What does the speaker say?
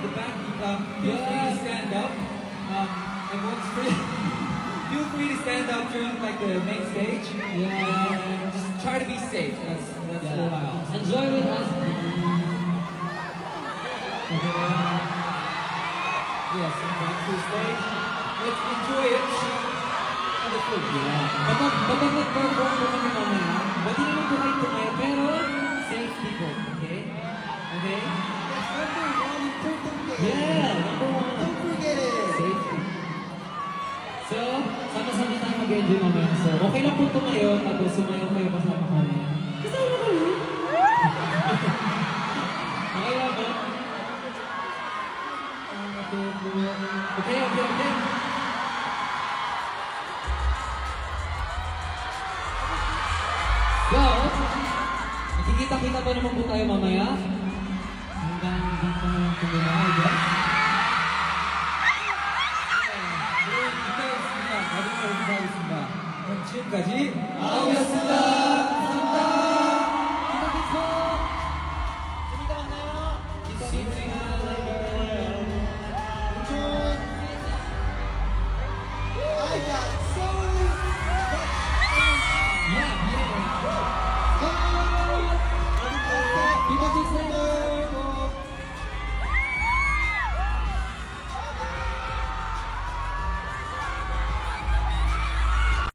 at the back, feel free to stand up. Everyone's free. Feel free to stand up during like the main stage. Yeah. Just try to be safe. That's all I ask. Enjoy with us. Yes, back to the stage. Let's enjoy it. And the food. Kapag nag-perform po kami mamaya, pwede naman po kayo tumayo, pero safety po, okay? Okay? Yeah, number one. Don't forget it. Safety. So, sama-sama tayo mag-enjoy mamaya. So, okay lang po tumayo, tapos sumayo kayo kasama kami. Kasama kami? Okay lang ba? Okay. So, makikita-kita pa naman po tayo mamaya. Hanggang dito naman po naman, diba? 지금까지 아우였습니다.